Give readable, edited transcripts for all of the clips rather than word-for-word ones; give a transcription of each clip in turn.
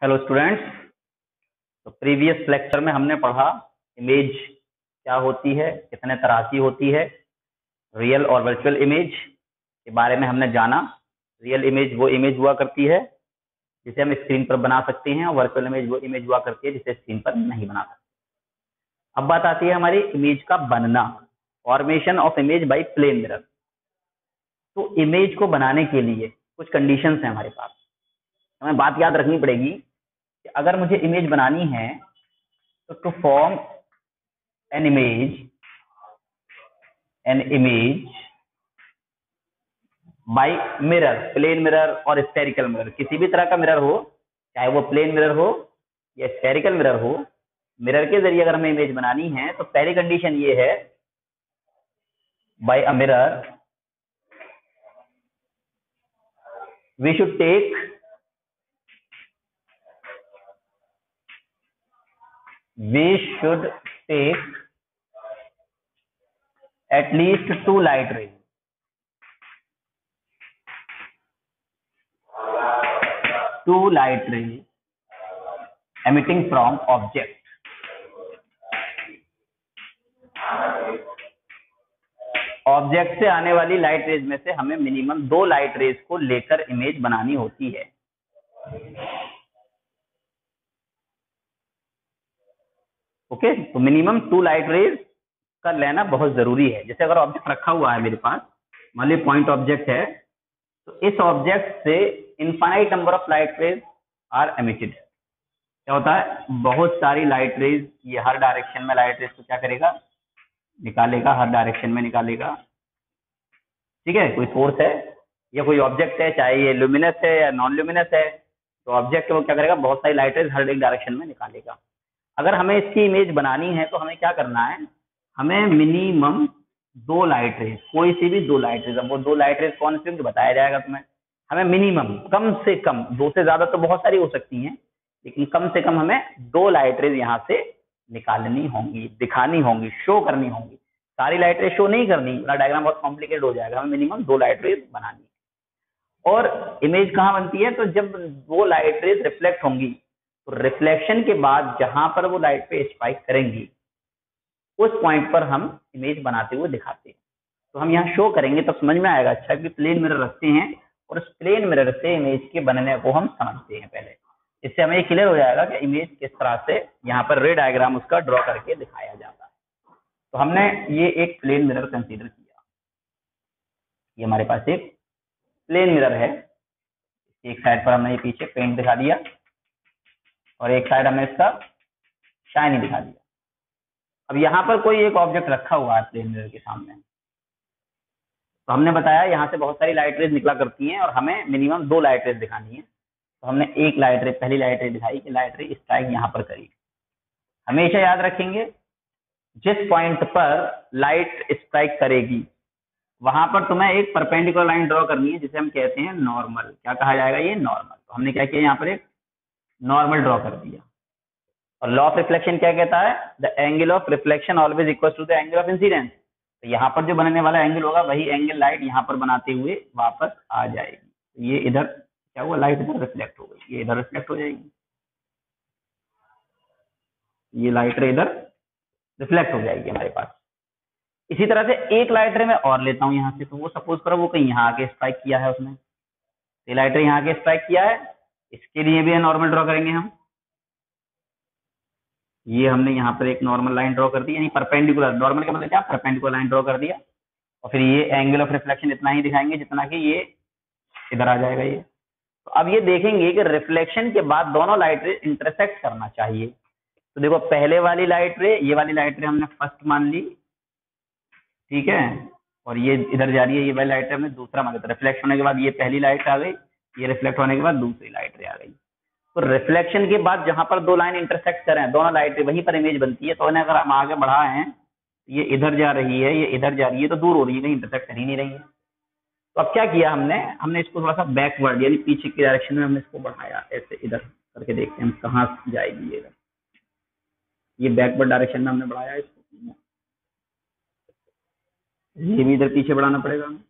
Hello students. तो previous lecture में हमने पढ़ा इमेज क्या होती है, कितने तरह की होती है, रियल और वर्चुअल इमेज के बारे में हमने जाना। रियल इमेज वो इमेज हुआ करती है जिसे हम स्क्रीन पर बना सकते हैं और वर्चुअल इमेज वो इमेज हुआ करती है जिसे स्क्रीन पर नहीं बना सकते। अब बात आती है हमारी इमेज का बनना, formation of image by plane mirror. तो इमेज को बनाने के लिए कुछ कंडीशंस हैं हमारे पास। हमें बात याद रखनी पड़ेगी कि अगर मुझे इमेज बनानी है तो to form an image by mirror, plane mirror और स्फेरिकल मिरर, किसी भी तरह का मिरर हो, चाहे वो प्लेन मिरर हो या स्फेरिकल मिरर हो, मिरर के जरिए अगर हमें इमेज बनानी है तो पहली कंडीशन ये है, by a mirror we should take at least two light rays, emitting from object. Object से आने वाली लाइट रेज में से हमें मिनिमम 2 लाइट रेज को लेकर इमेज बनानी होती है। ओके, तो मिनिमम 2 लाइट रेज का लेना बहुत जरूरी है। जैसे अगर ऑब्जेक्ट रखा हुआ है मेरे पास, मान ली पॉइंट ऑब्जेक्ट है, तो इस ऑब्जेक्ट से infinite number of light rays are emitted. क्या होता है, बहुत सारी लाइट रेज, ये हर डायरेक्शन में लाइट रेज को क्या करेगा, निकालेगा, हर डायरेक्शन में निकालेगा। ठीक है, कोई सोर्स है या कोई ऑब्जेक्ट है, चाहे ये ल्यूमिनस है या नॉन ल्यूमिनस है, तो ऑब्जेक्ट वो क्या करेगा, बहुत सारी लाइट रेज हर एक डायरेक्शन में निकालेगा। अगर हमें इसकी इमेज बनानी है तो हमें क्या करना है, हमें मिनिमम 2 लाइट रेज, कोई सी भी 2 लाइट रेज, अब वो 2 लाइट रेज कौन सी बताया जाएगा तुम्हें। हमें मिनिमम, कम से कम, 2 से ज्यादा तो बहुत सारी हो सकती हैं, लेकिन कम से कम हमें 2 लाइट रेज यहाँ से निकालनी होंगी, दिखानी होंगी, शो करनी होंगी। सारी लाइट रेज शो नहीं करनी, पूरा डायग्राम बहुत कॉम्प्लिकेटेड हो जाएगा। हमें मिनिमम 2 लाइट रेज बनानी है। और इमेज कहाँ बनती है, तो जब वो लाइट रेज रिफ्लेक्ट होंगी, तो रिफ्लेक्शन के बाद जहां पर वो लाइट पे स्ट्राइक करेंगी, उस पॉइंट पर हम इमेज बनाते हुए दिखाते हैं। तो हम यहाँ शो करेंगे तब समझ में आएगा अच्छा कि प्लेन मिरर रखते हैं और उस प्लेन मिरर से इमेज के बनने को हम समझते हैं पहले। इससे हमें क्लियर हो जाएगा कि इमेज किस तरह से यहाँ पर रे डायग्राम उसका ड्रॉ करके दिखाया जाता है। तो हमने ये एक प्लेन मिरर कंसीडर किया। ये हमारे पास एक प्लेन मिरर है, एक साइड पर हमने ये पीछे पेंट दिखा दिया और एक साइड हमने इसका शाइनी दिखा दिया। अब यहाँ पर कोई एक ऑब्जेक्ट रखा हुआ है प्लेन मिरर के सामने, तो हमने बताया यहाँ से बहुत सारी लाइट रेज निकला करती हैं और हमें मिनिमम 2 लाइट रेज दिखानी है। तो हमने एक लाइट रेज, पहली लाइट रेज दिखाई कि लाइट रेज स्ट्राइक यहाँ पर करी। हमेशा याद रखेंगे, जिस पॉइंट पर लाइट स्ट्राइक करेगी वहां पर तुम्हें एक परपेंडिकुलर लाइन ड्रॉ करनी है जिसे हम कहते हैं नॉर्मल। क्या कहा जाएगा, ये नॉर्मल। तो हमने क्या किया, यहाँ पर एक नॉर्मल ड्रॉ कर दिया। और लॉ ऑफ रिफ्लेक्शन क्या कहता है, the angle of reflection always equal to the angle of incidence. तो यहाँ पर जो बनने वाला एंगल होगा वही एंगल लाइट यहाँ पर बनाते हुए वापस आ जाएगी। तो ये इधर क्या हुआ, लाइट इधर रिफ्लेक्ट हो गई, ये इधर रिफ्लेक्ट हो जाएगी, ये लाइट रे इधर रिफ्लेक्ट हो जाएगी हमारे पास। इसी तरह से एक लाइट रे मैं और लेता हूँ यहाँ से, तो वो सपोज करो वो कहीं यहाँ आके स्ट्राइक किया है उसने, ये लाइट रे यहाँ आके स्ट्राइक किया है, इसके लिए भी नॉर्मल ड्रॉ करेंगे हम। ये हमने यहाँ पर एक नॉर्मल लाइन ड्रॉ कर दी, यानी परपेंडिकुलर, नॉर्मल का मतलब क्या, परपेंडिकुलर लाइन ड्रॉ कर दिया। और फिर ये एंगल ऑफ रिफ्लेक्शन इतना ही दिखाएंगे जितना कि ये इधर आ जाएगा ये। तो अब ये देखेंगे कि रिफ्लेक्शन के बाद दोनों लाइट रे इंटरसेक्ट करना चाहिए। तो देखो, पहले वाली लाइट रे, ये वाली लाइट रे हमने फर्स्ट मान ली, ठीक है, और ये इधर जा रही है, ये वाली लाइट रे हमने दूसरा मान लिया। रिफ्लेक्ट होने के बाद ये पहली लाइट आ गई, ये रिफ्लेक्ट होने के बाद दूसरी लाइट रे आ गई। तो रिफ्लेक्शन के बाद जहां पर 2 लाइन इंटरसेक्ट करें, दोनों लाइट रे, वहीं पर इमेज बनती है। तो इन्हें अगर हम आगे बढ़ाए हैं, ये इधर जा रही है, ये इधर जा रही है, तो दूर हो रही है, कहीं इंटरसेक्ट कर ही नहीं रही है। तो अब क्या किया हमने इसको थोड़ा सा बैकवर्ड, यानी पीछे की डायरेक्शन में हमने इसको बढ़ाया, ऐसे इधर करके देखते हैं हम कहाँ जाएगी ये। ये बैकवर्ड डायरेक्शन में हमने बढ़ाया इसको, ये भी इधर पीछे बढ़ाना पड़ेगा हमें।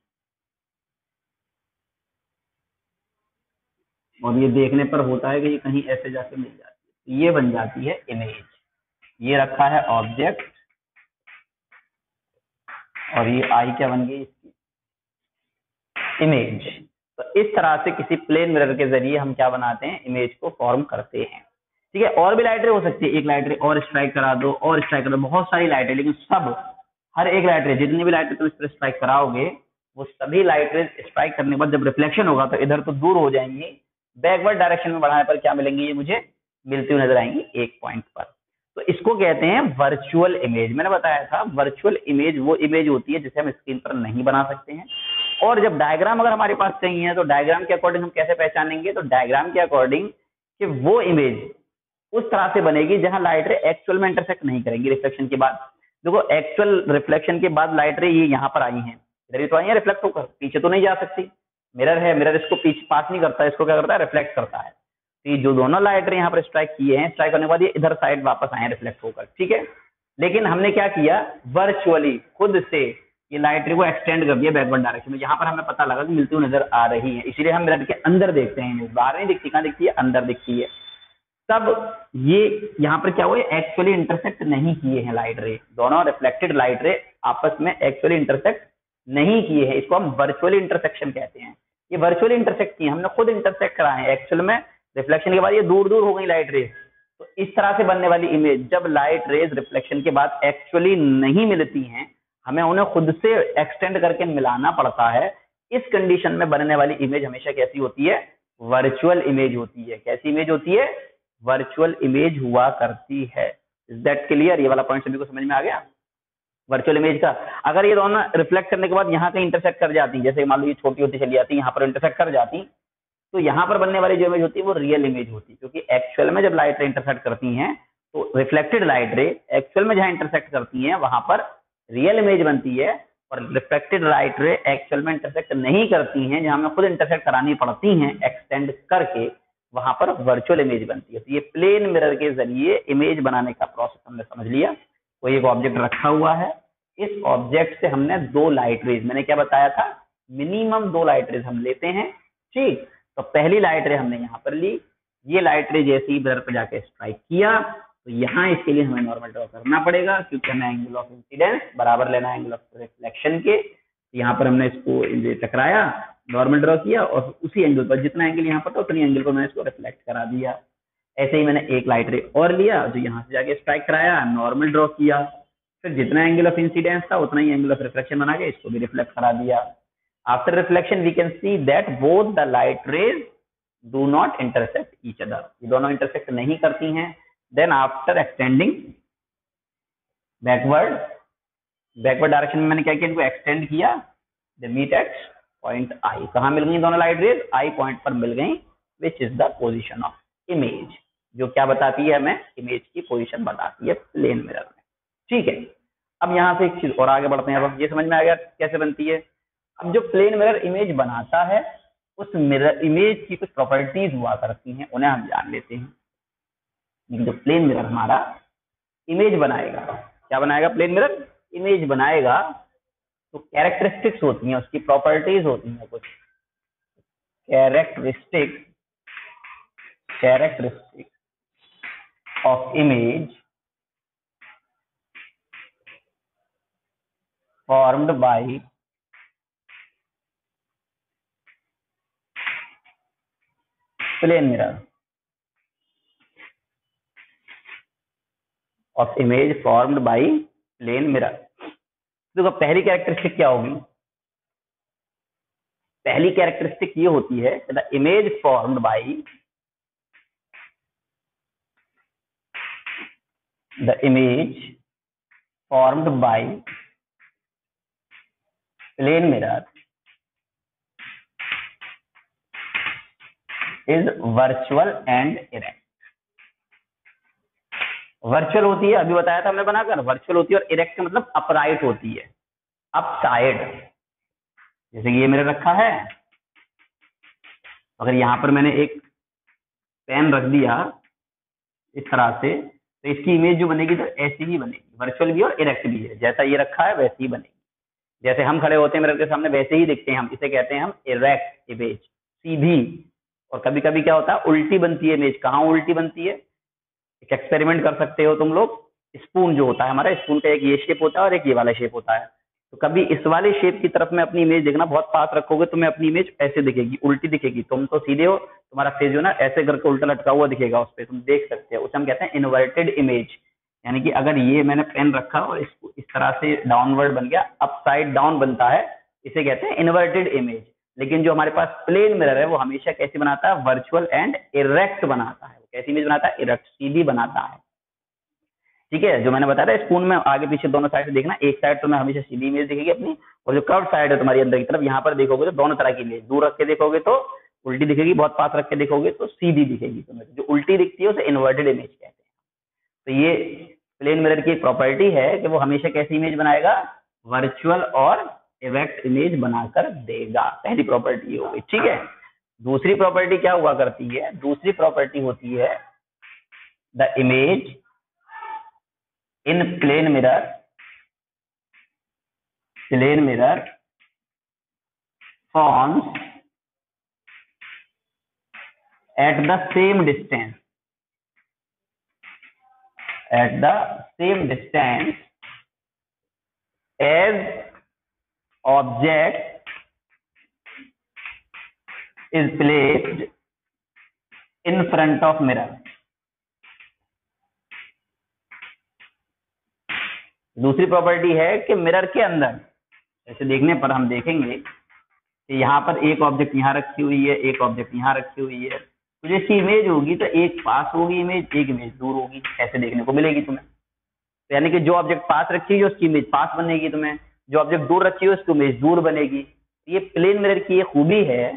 और ये देखने पर होता है कि ये कहीं ऐसे जाके मिल जाती है, ये बन जाती है इमेज। ये रखा है ऑब्जेक्ट और ये आई क्या बन गई इसकी, इमेज। तो इस तरह से किसी प्लेन मिरर के जरिए हम क्या बनाते हैं, इमेज को फॉर्म करते हैं। ठीक है, और भी लाइट रे हो सकती है, एक लाइट रे और स्ट्राइक करा दो और स्ट्राइक करा दो, बहुत सारी लाइट है, लेकिन सब हर एक लाइट रे, जितनी भी लाइट रे तुम इस पर स्ट्राइक कराओगे वो सभी लाइट रे स्ट्राइक करने के बाद जब रिफ्लेक्शन होगा तो इधर तो दूर हो जाएंगी, बैकवर्ड डायरेक्शन में बढ़ाने पर क्या मिलेंगी, ये मुझे मिलती हुई नजर आएंगी एक पॉइंट पर। तो इसको कहते हैं वर्चुअल इमेज। मैंने बताया था वर्चुअल इमेज वो इमेज होती है जिसे हम स्क्रीन पर नहीं बना सकते हैं। और जब डायग्राम अगर हमारे पास चाहिए है तो डायग्राम के अकॉर्डिंग हम कैसे पहचानेंगे, तो डायग्राम के अकॉर्डिंग कि वो इमेज उस तरह से बनेगी जहां लाइट रे एक्चुअल में इंटरसेक्ट नहीं करेंगी रिफ्लेक्शन के बाद। देखो एक्चुअल रिफ्लेक्शन के बाद लाइट रे ये यहाँ पर आई है, इधर तो आई है रिफ्लेक्ट होकर, पीछे तो नहीं जा सकती, मिरर है, मिरर इसको पीछे पास नहीं करता, इसको क्या करता है, रिफ्लेक्ट करता है। तो ये जो दोनों लाइट रे यहाँ पर स्ट्राइक किए हैं, स्ट्राइक करने के बाद ये इधर साइड वापस आए रिफ्लेक्ट होकर। ठीक है, लेकिन हमने क्या किया, वर्चुअली खुद से ये लाइट रे को एक्सटेंड कर दिया बैकवर्ड डायरेक्शन में। यहाँ पर हमें पता लगा कि मिलती हुई नजर आ रही है, इसीलिए हम मिरर के अंदर देखते हैं, बाहर नहीं दिखती, कहाँ दिखती है, अंदर दिखती है। तब ये यहाँ पर क्या हुआ, एक्चुअली इंटरसेक्ट नहीं किए हैं लाइट रे, दोनों रिफ्लेक्टेड लाइट रे आपस में एक्चुअली इंटरसेक्ट नहीं किए हैं, इसको हम वर्चुअली इंटरसेक्शन कहते हैं। ये वर्चुअली इंटरसेक्ट किए, हमने खुद इंटरसेक्ट कराए हैं, एक्चुअल में रिफ्लेक्शन के बाद ये दूर दूर हो गई लाइट रेज। तो इस तरह से बनने वाली इमेज, जब लाइट रेज रिफ्लेक्शन के बाद एक्चुअली नहीं मिलती हैं, हमें उन्हें खुद से एक्सटेंड करके मिलाना पड़ता है। इस कंडीशन में बनने वाली इमेज हमेशा कैसी होती है, वर्चुअल इमेज होती है। कैसी इमेज होती है, वर्चुअल इमेज हुआ करती है। इज दैट क्लियर, ये वाला पॉइंट सभी को समझ में आ गया वर्चुअल इमेज का। अगर ये दोनों रिफ्लेक्ट करने के बाद यहाँ कहीं इंटरसेक्ट कर जाती, जैसे मान लो ये छोटी होती चली जाती, यहाँ पर इंटरसेक्ट कर जाती, तो यहाँ पर बनने वाली जो इमेज होती है वो रियल इमेज होती है, क्योंकि एक्चुअल में जब लाइट रे इंटरसेक्ट करती हैं तो रिफ्लेक्टेड लाइट रे एक्चुअल में जहां इंटरसेक्ट करती हैं वहां पर रियल इमेज बनती है, और रिफ्लेक्टेड लाइट रे एक्चुअल में इंटरसेक्ट नहीं करती हैं, जहां हमें खुद इंटरसेक्ट करानी पड़ती हैं एक्सटेंड करके, वहां पर वर्चुअल इमेज बनती है। तो ये प्लेन मिरर के जरिए इमेज बनाने का प्रोसेस हमने समझ लिया। कोई एक ऑब्जेक्ट रखा हुआ है, इस ऑब्जेक्ट से हमने दो लाइट रेज, मैंने क्या बताया था, मिनिमम दो लाइट रेज हम लेते हैं। ठीक, तो पहली लाइट रे हमने यहाँ पर ली, ये लाइट रे जैसे ही मिरर पर जाके स्ट्राइक किया तो यहाँ इसके लिए हमें नॉर्मल ड्रॉ करना पड़ेगा, क्योंकि हमें एंगल ऑफ इंसिडेंस बराबर लेना है एंगल ऑफ रिफ्लेक्शन के। यहाँ पर हमने इसको टकराया, नॉर्मल ड्रॉ किया, और उसी एंगल पर, जितना एंगल यहाँ पर था उतनी एंगल पर मैंने इसको रिफ्लेक्ट करा दिया। ऐसे ही मैंने एक लाइट रे और लिया जो यहाँ से जाके स्ट्राइक कराया, नॉर्मल ड्रॉ किया, फिर जितना एंगल ऑफ इंसिडेंस था उतना ही एंगल ऑफ रिफ्लेक्शन बना के इसको भी रिफ्लेक्ट करा दिया। After reflection, we can see that both the light rays do not intersect each other. ये दोनों intersect नहीं करती हैं। Then after extending backward direction में मैंने क्या किया, इनको extend किया, they meet at point I. कहाँ मिल गई दोनों light rays, I point पर मिल गई, which is the position of image, जो क्या बताती है, हमें image की position बताती है plane mirror में। ठीक है, अब यहाँ से एक चीज और आगे बढ़ते हैं। अब ये समझ में आ गया कैसे बनती है। अब जो प्लेन मिरर इमेज बनाता है, उस मिरर इमेज की कुछ प्रॉपर्टीज हुआ करती हैं, उन्हें हम जान लेते हैं। जो प्लेन मिरर हमारा इमेज बनाएगा, क्या बनाएगा, प्लेन मिरर इमेज बनाएगा, तो कैरेक्टरिस्टिक्स होती हैं, उसकी प्रॉपर्टीज होती हैं कुछ characteristic of image formed by plane mirror of image formed by plane mirror. देखो पहली कैरेक्टरिस्टिक क्या होगी, पहली कैरेक्टरिस्टिक ये होती है the image formed by plane mirror is virtual and erect. Virtual होती है, अभी बताया था हमने बनाकर, वर्चुअल होती है, और इरेक्ट का मतलब अपराइट होती है, अप साइड। जैसे कि ये मेरे रखा है, अगर यहाँ पर मैंने एक पेन रख दिया इस तरह से, तो इसकी इमेज जो बनेगी तो ऐसी ही बनेगी, वर्चुअल भी और इरेक्ट भी है, जैसा ये रखा है वैसी ही बनेगी। जैसे हम खड़े होते हैं मिरर के सामने वैसे ही दिखते हैं हम, इसे कहते हैं हम इरेक्ट इमेज, सीधी। और कभी कभी क्या होता है उल्टी बनती है इमेज। कहाँ उल्टी बनती है, एक एक्सपेरिमेंट कर सकते हो तुम लोग। स्पून जो होता है हमारा, स्पून का एक ये शेप होता है और एक ये वाला शेप होता है। तो कभी इस वाले शेप की तरफ में अपनी इमेज देखना, बहुत पास रखोगे तो मैं अपनी इमेज ऐसे दिखेगी, उल्टी दिखेगी। तुम तो सीधे हो, तुम्हारा फेस जो ना ऐसे करके उल्टा लटका हुआ दिखेगा उस पर, तुम देख सकते हो। उसे हम कहते हैं इन्वर्टेड इमेज। यानी कि अगर ये मैंने पेन रखा और इसको इस तरह से डाउनवर्ड बन गया, अपसाइड डाउन बनता है, इसे कहते हैं इन्वर्टेड इमेज। लेकिन जो हमारे पास प्लेन मिरर है वो हमेशा कैसी बनाता है, वर्चुअल एंड इरेक्ट बनाता है। कैसी इमेज बनाता है, इरेक्ट, सीधी बनाता है। ठीक है, जो मैंने बताया था स्पून में आगे पीछे दोनों साइड से देखना, एक साइड तो मैं हमेशा सीधी इमेज दिखेगी अपनी, और जो कर्व साइड है तुम्हारी अंदर की तरफ, यहाँ पर देखोगे तो दोनों तरह की इमेज, दूर रख के देखोगे तो उल्टी दिखेगी, बहुत पास रख के देखोगे तो सीधी दिखेगी तुम्हें। जो उल्टी दिखती है उसे इन्वर्टेड इमेज कहते हैं। तो ये प्लेन मिरर की एक प्रॉपर्टी है कि वो हमेशा कैसी इमेज बनाएगा, वर्चुअल और इरेक्ट इमेज बनाकर देगा। पहली प्रॉपर्टी हो गई। ठीक है, दूसरी प्रॉपर्टी क्या हुआ करती है, दूसरी प्रॉपर्टी होती है the image in plane mirror forms at the same distance as object is placed in front of mirror। दूसरी प्रॉपर्टी है कि मिरर के अंदर, ऐसे देखने पर हम देखेंगे कि यहाँ पर एक ऑब्जेक्ट यहाँ रखी हुई है, एक ऑब्जेक्ट यहाँ रखी हुई है, तो जैसी इमेज होगी तो एक पास होगी इमेज, एक इमेज दूर होगी, ऐसे देखने को मिलेगी तुम्हें। तो यानी कि जो ऑब्जेक्ट पास रखी है उसकी इमेज पास बनेगी तुम्हें, जो ऑब्जेक्ट दूर रखी है उसकी इमेज दूर बनेगी। ये प्लेन मिरर की ये खूबी है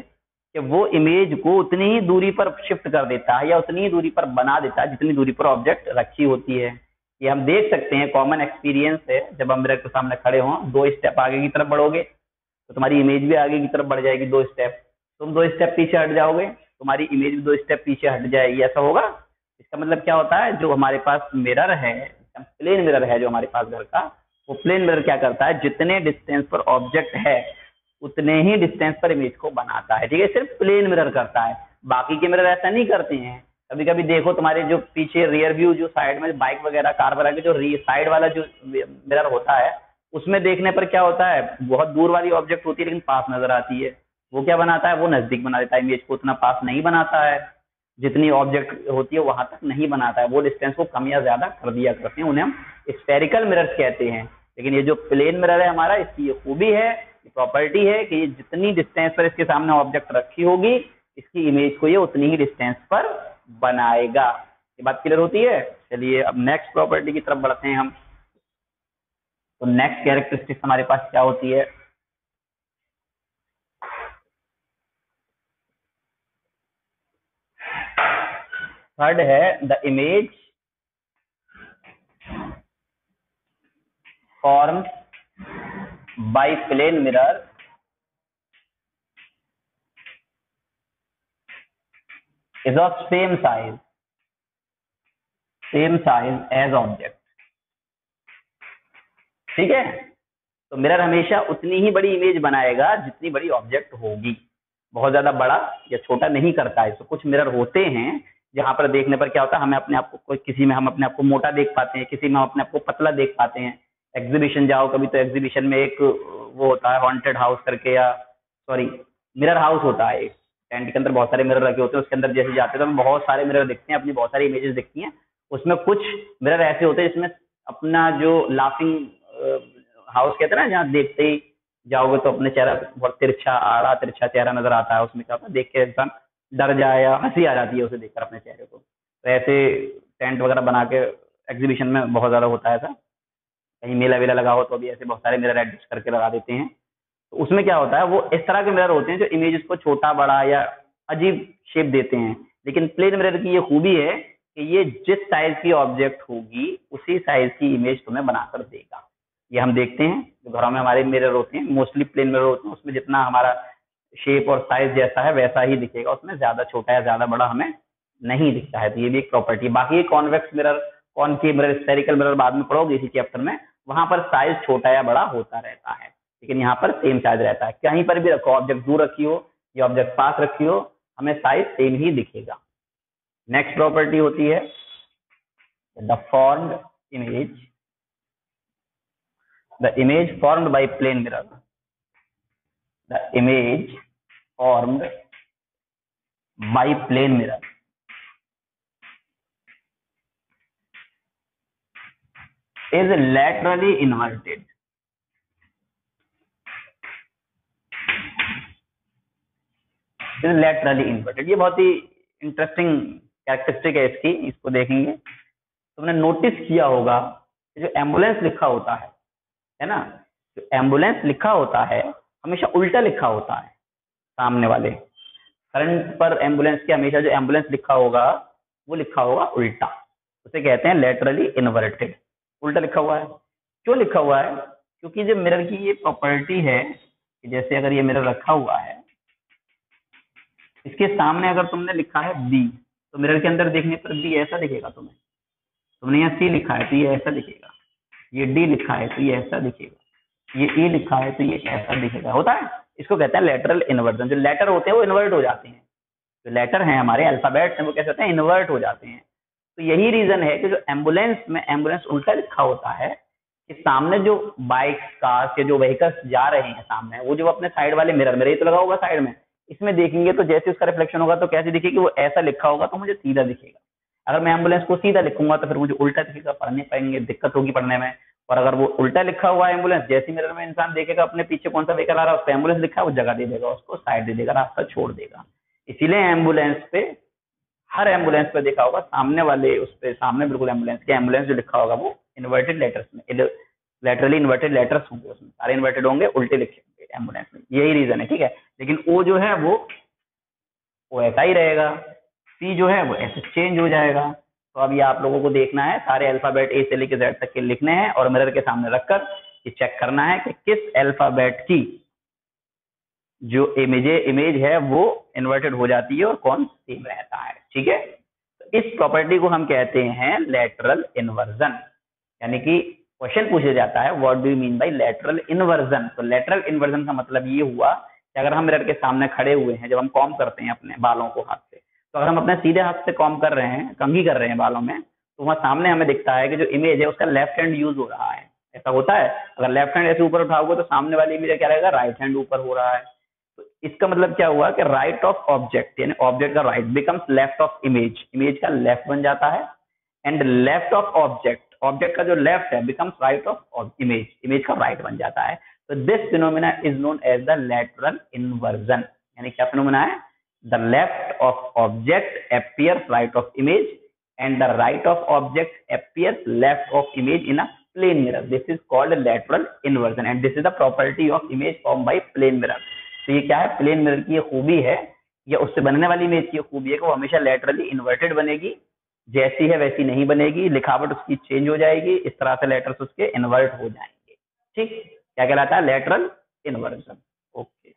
कि वो इमेज को उतनी ही दूरी पर शिफ्ट कर देता है या उतनी ही दूरी पर बना देता है जितनी दूरी पर ऑब्जेक्ट रखी होती है। ये हम देख सकते हैं, कॉमन एक्सपीरियंस है। जब हम मिरर के सामने खड़े हों, 2 स्टेप आगे की तरफ बढ़ोगे तो तुम्हारी इमेज भी आगे की तरफ बढ़ जाएगी 2 स्टेप, तुम 2 स्टेप पीछे हट जाओगे, तुम्हारी इमेज भी 2 स्टेप पीछे हट जाएगी। ऐसा होगा। इसका मतलब क्या होता है, जो हमारे पास मिरर है, प्लेन मिरर है जो हमारे पास घर का, वो प्लेन मिरर क्या करता है, जितने डिस्टेंस पर ऑब्जेक्ट है उतने ही डिस्टेंस पर इमेज को बनाता है। ठीक है, सिर्फ प्लेन मिरर करता है, बाकी के मिरर ऐसा नहीं करते हैं। कभी कभी देखो तुम्हारे जो पीछे रियर व्यू, जो साइड में बाइक वगैरह कार वगैरह के जो साइड वाला जो मिरर होता है, उसमें देखने पर क्या होता है, बहुत दूर वाली ऑब्जेक्ट होती है लेकिन पास नजर आती है। वो क्या बनाता है, वो नजदीक बना देता है इमेज को, उतना पास नहीं बनाता है। जितनी ऑब्जेक्ट होती है वहां तक नहीं बनाता है, वो डिस्टेंस को कम या ज्यादा कर दिया करते हैं। उन्हें हम स्फेरिकल मिरर्स कहते हैं। लेकिन ये जो प्लेन मिरर है हमारा, इसकी ये खूबी है, प्रॉपर्टी है कि ये जितनी डिस्टेंस पर इसके सामने ऑब्जेक्ट रखी होगी, इसकी इमेज को ये उतनी ही डिस्टेंस पर बनाएगा। ये बात क्लियर होती है। चलिए अब नेक्स्ट प्रॉपर्टी की तरफ बढ़ते हैं हम। तो नेक्स्ट कैरेक्टरिस्टिक्स हमारे पास क्या होती है, थर्ड है the image formed by plane mirror is of same size as object। ठीक है, तो मिरर हमेशा उतनी ही बड़ी इमेज बनाएगा जितनी बड़ी ऑब्जेक्ट होगी, बहुत ज्यादा बड़ा या छोटा नहीं करता है। तो कुछ मिरर होते हैं जहां पर देखने पर क्या होता है, हमें अपने आप को, किसी में हम अपने आप को मोटा देख पाते हैं, किसी में हम अपने आप को पतला देख पाते हैं। एग्जीबिशन जाओ कभी, तो एग्जीबिशन में एक वो होता है हॉन्टेड हाउस करके, या सॉरी मिरर हाउस होता है, एक टेंट के अंदर बहुत सारे मिरर रखे होते हैं, उसके अंदर जैसे जाते हैं तो हमें बहुत सारे मिरर दिखते हैं, अपनी बहुत सारी इमेजेस दिखती हैं। उसमें कुछ मिरर ऐसे होते हैं जिसमें अपना जो लाफिंग हाउस कहते हैं ना, जहाँ देखते ही जाओगे तो अपने चेहरा बहुत तिरछा, आड़ा तिरछा चेहरा नजर आता है। उसमें क्या होता है, देख के इंसान डर जाए या हंसी आ जाती है उसे देखकर अपने चेहरे को। तो ऐसे टेंट वगैरह बना के एग्जीबिशन में बहुत ज्यादा होता है ऐसा। कहीं मेला वेला लगा हो तो भी ऐसे बहुत सारे मिरर एडजस्ट करके लगा देते हैं। तो उसमें क्या होता है, वो इस तरह के मिरर होते हैं जो इमेजेस को छोटा बड़ा या अजीब शेप देते हैं। लेकिन प्लेन मिरर की ये खूबी है कि ये जिस साइज की ऑब्जेक्ट होगी उसी साइज की इमेज तुम्हें बनाकर देगा। ये हम देखते हैं जो घरों में हमारे मिरर होते हैं, मोस्टली प्लेन मिरर होते हैं, उसमें जितना हमारा शेप और साइज जैसा है वैसा ही दिखेगा, उसमें ज्यादा छोटा या ज्यादा बड़ा हमें नहीं दिखता है। तो ये भी एक प्रॉपर्टी। बाकी convex mirror, concave mirror, spherical mirror बाद में पढ़ोगे इसी चैप्टर में, वहां पर साइज छोटा या बड़ा होता रहता है, लेकिन यहाँ पर सेम साइज रहता है। कहीं पर भी रखो, ऑब्जेक्ट दूर रखी हो या ऑब्जेक्ट पास रखी हो, हमें साइज सेम ही दिखेगा। नेक्स्ट प्रॉपर्टी होती है the formed image, the image formed by plane mirror, the image formed by plane mirror is laterally inverted, ये बहुत ही इंटरेस्टिंग कैरेक्टरिस्टिक है इसकी, इसको देखेंगे। तुमने नोटिस किया होगा जो एम्बुलेंस लिखा होता है ना, जो एम्बुलेंस लिखा होता है हमेशा उल्टा लिखा होता है। सामने वाले फ्रंट पर एम्बुलेंस के हमेशा जो एम्बुलेंस लिखा होगा वो लिखा होगा उल्टा, उसे कहते हैं लेटरली इन्वर्टेड, उल्टा लिखा हुआ है। क्यों लिखा हुआ है? क्योंकि जो मिरर की ये प्रॉपर्टी है कि जैसे अगर ये मिरर रखा हुआ है, इसके सामने अगर तुमने लिखा है बी, तो मिरर के अंदर देखने पर बी ऐसा दिखेगा तुम्हें। तुमने यहाँ सी लिखा है तो ये ऐसा दिखेगा, ये डी लिखा है तो ये ऐसा दिखेगा, ये ए लिखा है तो ये ऐसा दिखेगा। होता है, इसको कहते हैं लेटरल इन्वर्जन। जो लेटर होते हैं वो इन्वर्ट हो जाते हैं, जो लेटर हैं हमारे अल्फाबेट्स हैं वो कैसे होते हैं, इन्वर्ट हो जाते हैं। तो यही रीजन है कि जो एम्बुलेंस में एम्बुलेंस उल्टा लिखा होता है कि सामने जो बाइक्स कार्स या जो व्हीकल्स जा रहे हैं सामने, वो जो अपने साइड वाले मिरर, मेरे तो लगा होगा साइड में, इसमें देखेंगे तो जैसे उसका रिफ्लेक्शन होगा तो कैसे दिखेगी, वो ऐसा लिखा होगा तो मुझे सीधा दिखेगा। अगर मैं एम्बुलेंस को सीधा लिखूंगा तो फिर मुझे उल्टा दिखेगा, पढ़ नहीं पाएंगे, दिक्कत होगी पढ़ने में। और अगर वो उल्टा लिखा हुआ है एम्बुलेंस, जैसे मिरर में इंसान देखेगा अपने पीछे कौन सा व्हीकल आ रहा है, उस पर एम्बुलेंस लिखा है, वो जगह दे देगा, उसको साइड दे देगा, रास्ता छोड़ देगा। इसीलिए एम्बुलेंस पे, हर एम्बुलेंस पे देखा होगा सामने वाले, उस पे सामने बिल्कुल एम्बुलेंस के, एम्बुलेंस जो लिखा होगा वो इन्वर्टेड लेटर्स में, लेटरली इन्वर्टेड लेटर्स होंगे, उसमें सारे इन्वर्टेड होंगे, उल्टे लिखे होंगे एम्बुलेंस में। यही रीजन है, ठीक है। लेकिन ओ जो है वो ऐसा ही रहेगा, सी जो है वो ऐसे चेंज हो जाएगा। तो अब ये आप लोगों को देखना है, सारे अल्फाबेट ए से लेकर जेड तक के लिखने हैं और मिरर के सामने रखकर ये चेक करना है कि किस अल्फाबेट की जो इमेज है वो इन्वर्टेड हो जाती है और कौन सेम रहता है, ठीक है। तो इस प्रॉपर्टी को हम कहते हैं लेटरल इन्वर्जन। यानी कि क्वेश्चन पूछा जाता है what do you mean by lateral inversion. तो लेटरल इन्वर्जन का मतलब ये हुआ कि अगर हम मिरर के सामने खड़े हुए हैं, जब हम कॉम्ब करते हैं अपने बालों को हाथ से, तो अगर हम अपने सीधे हाथ से कॉम्ब कर रहे हैं, कंघी कर रहे हैं बालों में, तो वहां सामने हमें दिखता है कि जो इमेज है उसका लेफ्ट हैंड यूज हो रहा है। ऐसा होता है, अगर लेफ्ट हैंड ऐसे ऊपर उठाओगे तो सामने वाली इमेज क्या रहेगा, राइट हैंड ऊपर हो रहा है। तो इसका मतलब क्या हुआ कि राइट ऑफ ऑब्जेक्ट, यानी ऑब्जेक्ट का right becomes left of image, image का लेफ्ट बन जाता है। And left of object, object का जो लेफ्ट है becomes right of image, image का राइट बन जाता है। तो this phenomena is known as the lateral inversion. यानी क्या फिनोमेना है, the left of object appears right of image and the right of object appears left of image in a plane mirror. This is called lateral inversion and this is the property of image formed by plane mirror. तो ये क्या है, plane mirror की ये खूबी है, या उससे बनने वाली इमेज की खूबी है कि वो हमेशा लेटरली इन्वर्टेड बनेगी, जैसी है वैसी नहीं बनेगी, लिखावट उसकी चेंज हो जाएगी, इस तरह से लेटर्स उसके इन्वर्ट हो जाएंगे। ठीक, क्या कहलाता है, lateral inversion. Okay,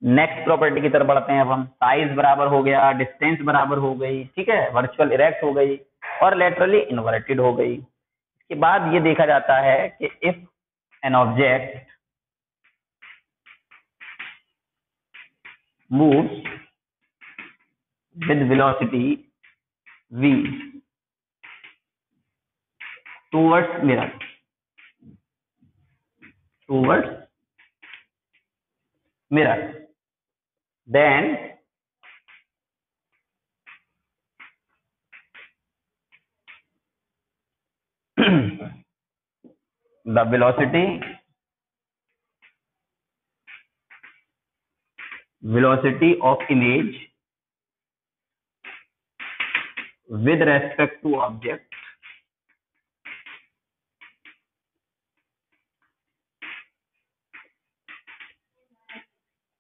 next property की तरफ बढ़ते हैं अब हम। साइज बराबर हो गया, डिस्टेंस बराबर हो गई, ठीक है, वर्चुअल इरेक्ट हो गई और लेटरली इन्वर्टेड हो गई। इसके बाद ये देखा जाता है कि if an object moves with velocity v towards mirror, then the velocity of image with respect to object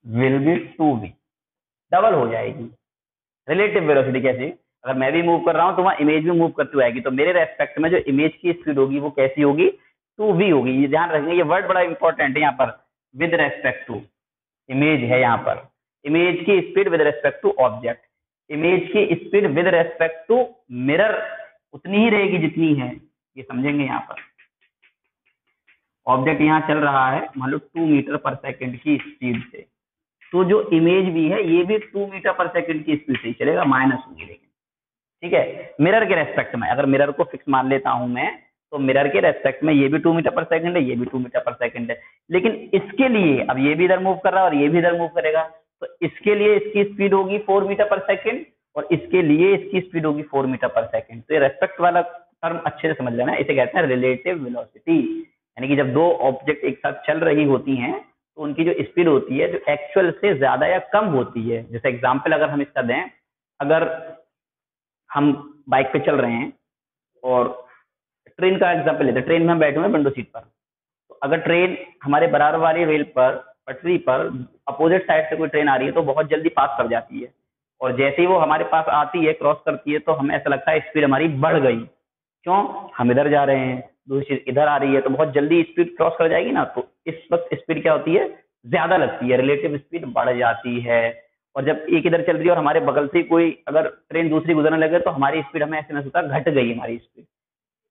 will be 2v, double हो जाएगी। रिलेटिव वेलोसिटी कैसे, अगर मैं भी मूव कर रहा हूं तो वहां इमेज भी मूव करती आएगी, तो मेरे रेस्पेक्ट में जो इमेज की स्पीड होगी वो कैसी होगी, 2v होगी। ये ध्यान रखेंगे, ये वर्ड बड़ा इंपॉर्टेंट है यहाँ पर, विद रेस्पेक्ट टू इमेज है यहाँ पर, इमेज की speed with respect to object, image की speed with respect to mirror उतनी ही रहेगी जितनी है, ये समझेंगे यहाँ पर। ऑब्जेक्ट यहाँ चल रहा है मान लो 2 मीटर पर सेकेंड की स्पीड से, तो जो इमेज भी है ये भी 2 मीटर पर सेकंड की स्पीड से ही चलेगा, माइनस होगी लेकिन, ठीक है। मिरर के रेस्पेक्ट में अगर मिरर को फिक्स मान लेता हूं मैं, तो मिरर के रेस्पेक्ट में ये भी 2 मीटर पर सेकंड है, ये भी 2 मीटर पर सेकंड है, लेकिन इसके लिए अब ये भी इधर मूव कर रहा है और ये भी इधर मूव करेगा, तो इसके लिए इसकी स्पीड होगी 4 मीटर पर सेकंड और इसके लिए इसकी स्पीड होगी 4 मीटर पर सेकंड। तो ये रेस्पेक्ट वाला टर्म अच्छे से समझ लेना, इसे कहते हैं रिलेटिव वेलोसिटी। यानी कि जब दो ऑब्जेक्ट एक साथ चल रही होती हैं तो उनकी जो स्पीड होती है जो एक्चुअल से ज्यादा या कम होती है। जैसे एग्जांपल अगर हम इसका दें, अगर हम बाइक पे चल रहे हैं और ट्रेन का एग्जांपल लेते हैं, ट्रेन में हम बैठे हुए हैं विंडो सीट पर, तो अगर ट्रेन हमारे बराबर वाली रेल पर पटरी पर अपोजिट साइड से कोई ट्रेन आ रही है तो बहुत जल्दी पास कर जाती है, और जैसे ही वो हमारे पास आती है क्रॉस करती है तो हमें ऐसा लगता है स्पीड हमारी बढ़ गई। क्यों? हम इधर जा रहे हैं, दूसरी चीज इधर आ रही है तो बहुत जल्दी स्पीड क्रॉस कर जाएगी ना, तो इस वक्त स्पीड क्या होती है? ज्यादा लगती है, रिलेटिव स्पीड बढ़ जाती है। और जब एक इधर चल रही है और हमारे बगल से कोई अगर ट्रेन दूसरी गुजरने लगे तो हमारी स्पीड हमें ऐसे महसूस होता है घट गई, हमारी स्पीड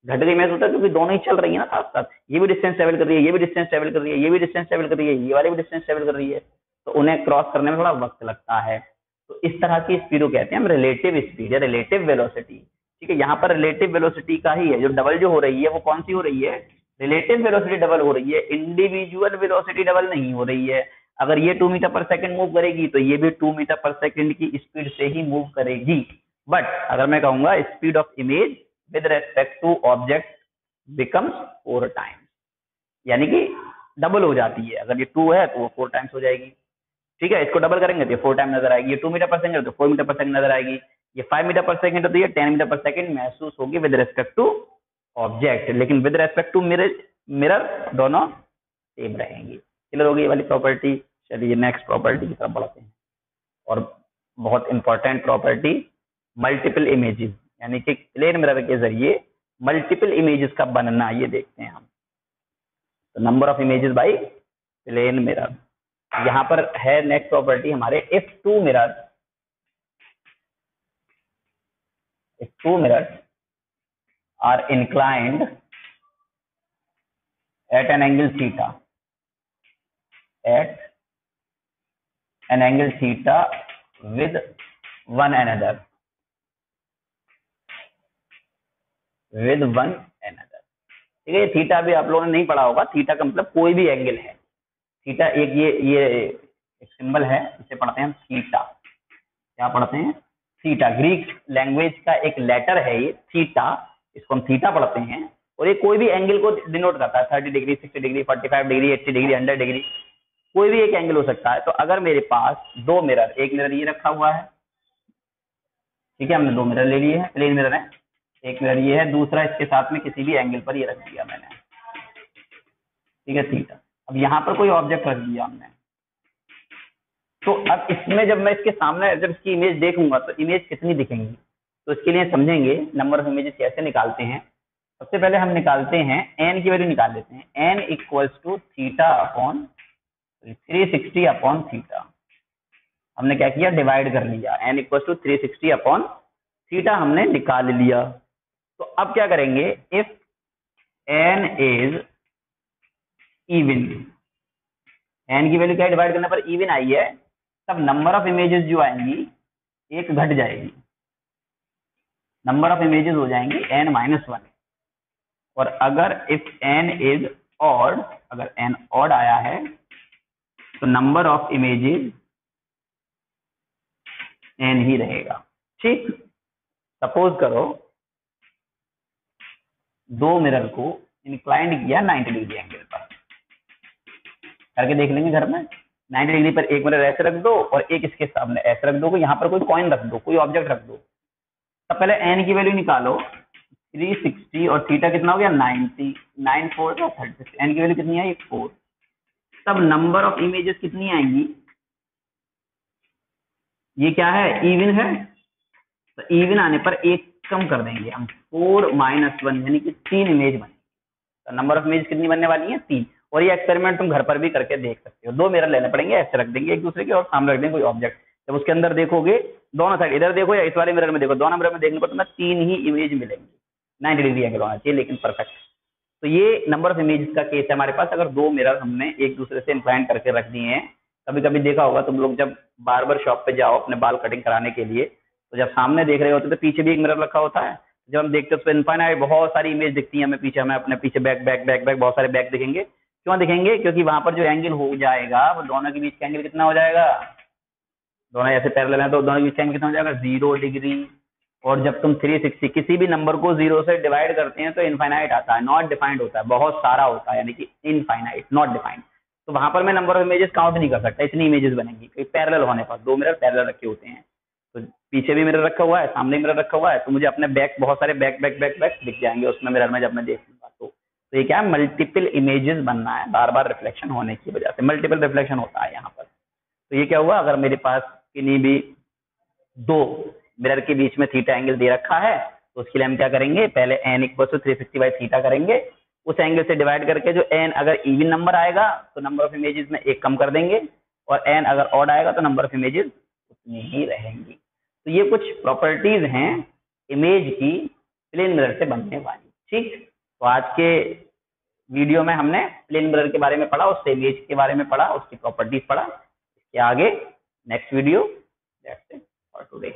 घट गई महसूस होता है, क्योंकि दोनों ही चल रही है ना साथ साथ, ये भी डिस्टेंस ट्रेवल कर रही है, ये भी डिस्टेंस ट्रेवल कर रही है, ये भी डिस्टेंस ट्रेवल कर रही है, ये वाली भी डिस्टेंस ट्रेवल कर रही है, तो उन्हें क्रॉस करने में थोड़ा वक्त लगता है। तो इस तरह की स्पीड को कहते हैं हम रिलेटिव स्पीड या रिलेटिव वेलोसिटी। ठीक है, यहाँ पर रिलेटिव वेलोसिटी का ही है, जो डबल जो हो रही है वो कौन सी हो रही है? रिलेटिव वेलोसिटी डबल हो रही है, इंडिविजुअल वेलोसिटी डबल नहीं हो रही है। अगर ये 2 मीटर पर सेकंड मूव करेगी तो ये भी 2 मीटर पर सेकंड की स्पीड से ही मूव करेगी। बट अगर मैं कहूंगा speed of image with respect to object becomes 4 times, यानी कि डबल हो जाती है। अगर ये 2 है तो वो 4 टाइम्स हो जाएगी। ठीक है, इसको डबल करेंगे तो ये 4 टाइम नजर आएगी। ये 2 मीटर पर सेकंड तो 4 मीटर पर सेकंड नजर आएगी। ये 5 मीटर पर सेकंड है तो ये 10 मीटर पर सेकंड महसूस होगी विद रेस्पेक्ट टू ऑब्जेक्ट, लेकिन विद रेस्पेक्ट टू मिरर दोनों सेम रहेंगी। क्लियर होगी ये वाली प्रॉपर्टी। चलिए नेक्स्ट प्रॉपर्टी की तरफ बढ़ते हैं, और बहुत इंपॉर्टेंट प्रॉपर्टी मल्टीपल इमेजेस, यानी कि प्लेन मिरर के जरिए मल्टीपल इमेजेस का बनना, ये देखते हैं हम। तो number of images by plane mirror. यहां पर है नेक्स्ट प्रॉपर्टी हमारे, if two mirrors are inclined at an angle theta, at an angle theta with one another, ठीक है। थीटा भी आप लोगों ने नहीं पढ़ा होगा, थीटा का मतलब कोई भी एंगल है। थीटा एक ये एक सिंबल है, इसे पढ़ते हैं हम थीटा। क्या पढ़ते हैं? थीटा। ग्रीक लैंग्वेज का एक लेटर है ये थीटा, इसको हम थीटा पढ़ते हैं, और ये कोई भी एंगल को डिनोट करता है। 30 degree, 60 degree, 45 degree, 80 degree, 100 degree, कोई भी एक एंगल हो सकता है। तो अगर मेरे पास दो मिरर, एक मिरर ये रखा हुआ है, ठीक है, हमने दो मिरर ले लिए हैं, प्लेन मिरर है, एक मिरर ये है, दूसरा इसके साथ में किसी भी एंगल पर ये रख दिया मैंने, ठीक है, थीटा। अब यहाँ पर कोई ऑब्जेक्ट रख दिया हमने, तो अब इसमें जब मैं इसके सामने जब इसकी इमेज देखूंगा तो इमेज कितनी दिखेंगी, तो इसके लिए समझेंगे नंबर ऑफ इमेजेस कैसे निकालते हैं। सबसे पहले हम निकालते हैं एन की वैल्यू निकाल लेते हैं, n equals to theta upon 360 upon theta. हमने क्या किया? डिवाइड कर लिया, n equals to 360 upon theta हमने निकाल लिया। तो अब क्या करेंगे? If n is even, n की वैल्यू क्या डिवाइड करने पर इवन आई है, तब नंबर ऑफ इमेजेस जो आएंगी एक घट जाएगी, नंबर ऑफ इमेजेस हो जाएंगी n-1। और अगर इफ n इज ऑड, अगर n ऑड आया है तो नंबर ऑफ इमेजेस n ही रहेगा। ठीक, सपोज करो दो मिरर को इंक्लाइंड किया 90 डिग्री एंगल पर, करके देख लेंगे घर में। 90 डिग्री पर एक मिरर ऐसे रख दो और एक इसके सामने ऐसे रख दो, यहाँ पर कोई कॉइन रख दो, कोई ऑब्जेक्ट रख दो। तब पहले n की वैल्यू निकालो, 360 और थीटा कितना हो गया? 90, 9 4 36, n की वैल्यू कितनी आई? 4। तब नंबर ऑफ इमेजेस कितनी आएंगी? ये क्या है? इवन है, तो इवन आने पर एक कम कर देंगे हम, 4 - 1, यानी कि 3 इमेज बनेगी। तो नंबर ऑफ इमेज कितनी बनने वाली है? 3। और ये एक्सपेरिमेंट तुम घर पर भी करके देख सकते हो। दो मिरर लेने पड़ेंगे, ऐसे रख देंगे एक दूसरे के, और सामने रख देंगे कोई ऑब्जेक्ट। जब उसके अंदर देखोगे, दोनों साइड, इधर देखो या इस वाले मिरर में देखो, दोनों मिरर में देखने पर तुम्हें 3 ही इमेज मिलेंगी। 90 डिग्री एंगल होना चाहिए लेकिन परफेक्ट। तो ये नंबर ऑफ इमेज का केस है हमारे पास। अगर दो मिरर हमने एक दूसरे से इंक्लाइन करके रख दिए हैं, कभी कभी देखा होगा तुम लोग, जब बार्बर शॉप पे जाओ अपने बाल कटिंग कराने के लिए, तो जब सामने देख रहे होते तो पीछे भी एक मिरर रखा होता है। जब हम देखते हैं तो इनफाइनाइट बहुत सारी इमेज दिखती है हमें पीछे, हमें अपने पीछे बैक बैक बैक बैक बहुत सारे बैक दिखेंगे। क्यों दिखेंगे? क्योंकि वहां पर जो एंगल हो जाएगा वो दोनों के बीच का एंगल कितना हो जाएगा, दोनों ऐसे पैरेलल हैं तो दोनों के बीच का एंगल कितना हो जाएगा, 0 डिग्री। और जब तुम 360 किसी भी नंबर को 0 से डिवाइड करते हैं तो इनफाइनाइट आता है, नॉट डिफाइंड होता है, बहुत सारा होता है, यानी कि इनफाइनाइट नॉट डिफाइंड। तो वहां पर मैं नंबर ऑफ इमेजेस काउंट नहीं कर सकता, इतनी इमेजेस बनेंगी पैरेलल होने पर, दो मिरर पैरेलल रखे होते हैं। तो पीछे भी मिरर रखा हुआ है, सामने मिरर रखा हुआ है, तो मुझे अपने बैक बहुत सारे बैक बैक बैक बैक दिख जाएंगे उसमें मिरर में जब मैं देख लूंगा। तो ये क्या है, मल्टीपल इमेजेस बनना है, बार बार रिफ्लेक्शन होने की वजह से मल्टीपल रिफ्लेक्शन होता है यहाँ पर। तो ये क्या हुआ, अगर मेरे पास किन्हीं भी दो मिरर के बीच में थीटा एंगल दे रखा है तो उसके लिए हम क्या करेंगे, पहले n equal to 360 by theta करेंगे, उस एंगल से डिवाइड करके जो n अगर इवन नंबर आएगा तो नंबर ऑफ इमेजेस में एक कम कर देंगे, और n अगर ऑड आएगा तो नंबर ऑफ इमेजेस उतनी ही रहेंगी। तो ये कुछ प्रॉपर्टीज हैं इमेज की प्लेन मिरर से बनने वाली। ठीक, तो आज के वीडियो में हमने प्लेन मिरर के बारे में पढ़ा, उससे इमेज के बारे में पढ़ा, उसकी प्रॉपर्टीज पढ़ा। इसके आगे next video, that's it for today.